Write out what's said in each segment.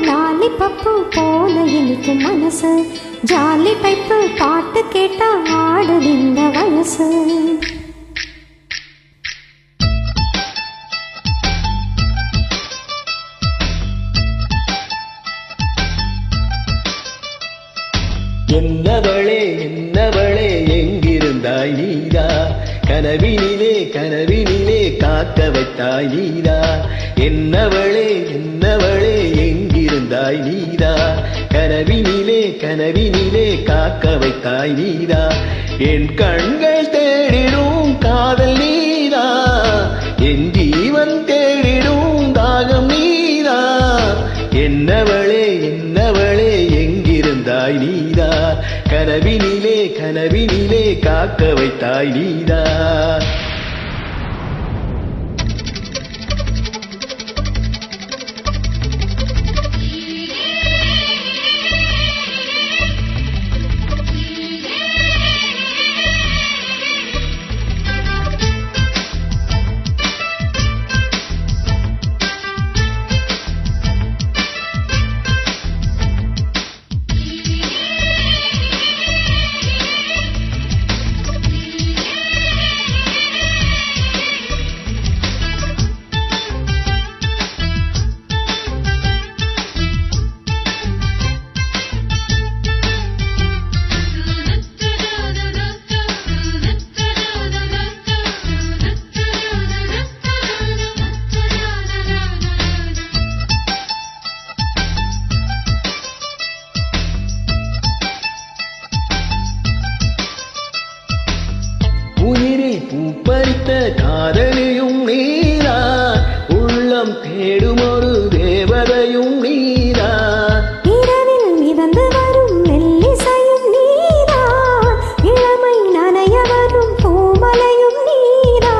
Lollipop போல இனிக்கும் மனசு, ஜாலி டைப்பு பாட்டு கேட்டா ஆடுது இந்த வயசு. என்னவளே என்னவளே எங்கிருந்தாய் நீதா, கனவினிலே கனவினிலே காக்க வைத்தாய் நீதா. என்னவளே என்னவளே எங்கிருந்தாய் நீதா, கனவினிலே கனவினிலே காக்க வைத்தாய் நீதா. என் கண்கள் தேடிடும் காதல் நீதா, என் ஜீவன் தேடிடும் தாகம் நீதா. என்னவளே என்னவளே எங்கிருந்தாய் நீதா, கனவினிலே கனவினிலே காக்க வைத்தாய் நீதா. உயிரில் பூப்பறித்த காதலியும் நீரா, உள்ளம் தேடும் ஒரு தேவதையும் நீரா. இரவில் மிதந்து வரும் மெல்லிசையும் நீரா, இளமை நனைய வரும் பூமலையும் நீரா.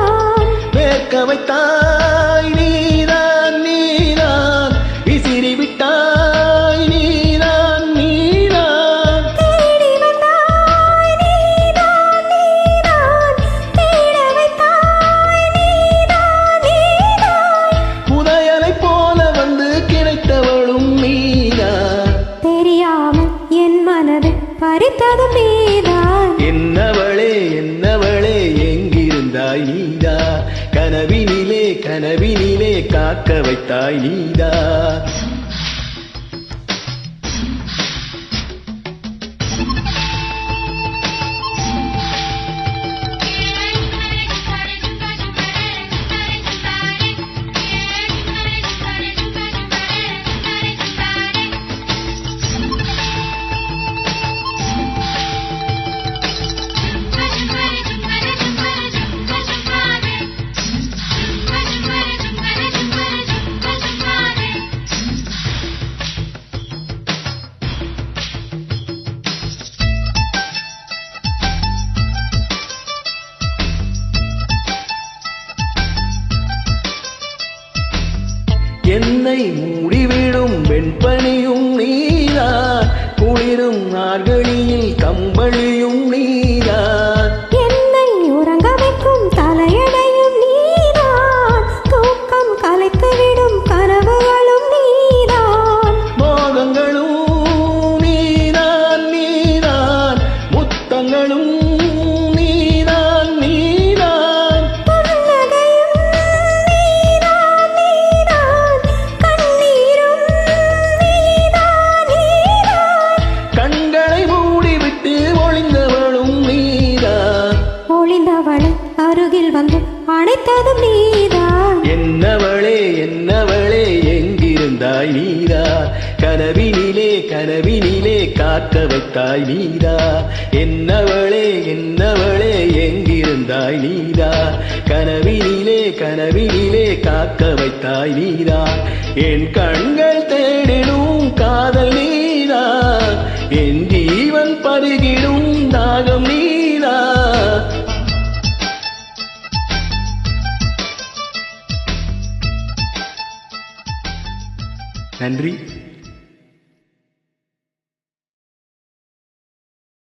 வேர்க்க வைத்தாய் நீதான் நீதான், விசிறி விட்டாய் நீதான் நீதான். தேடி வந்தாய் நீதான் நீதான், தேட வைத்தாய் நீதான் நீதான். புதையலை போல வந்து கிடைத்தவளும் நீதான். தெரியாமல் என் மனதை பறித்ததும் நீதான். என்னவளே என்னவளே எங்கிருந்தாய் நீதா, கனவினிலே கனவினிலே காக்க வைத்தாய் நீதா. என்னை மூடிவிடும் வெண்பனியும் நீரா, குளிரும் நார்களில் கம்பளியும் நீரா. என்னை உறங்க வைக்கும் தலையணையும் நீதான், தூக்கம் கலைத்துவிடும் கனவுகளும் நீதான். மோகங்களும் நீதான் நீதான், முத்தங்களும் நீதான் நீதான். புன்னகையும் நீதான் நீதான், கண்ணீரும் நீதான் நீதான். கண்களை மூடிவிட்டு ஒளிந்தவளும் நீதான். ஒளிந்தவளை அருகில் வந்து அணைத்ததும் நீதான். என்னவளே என்னவளே எங்கிருந்தாய் நீதா, கனவினிலே கனவினிலே காக்க வைத்தாய் நீதா. என்னவளே என்னவளே எங்கிருந்தாய் நீதா, கனவினிலே கனவினிலே காக்க வைத்தாய் நீதா. என் கண்கள் தேடிடும் காதல் நீதா, என் ஜீவன் பருகிடும் தாகம் நீதா. நன்றி.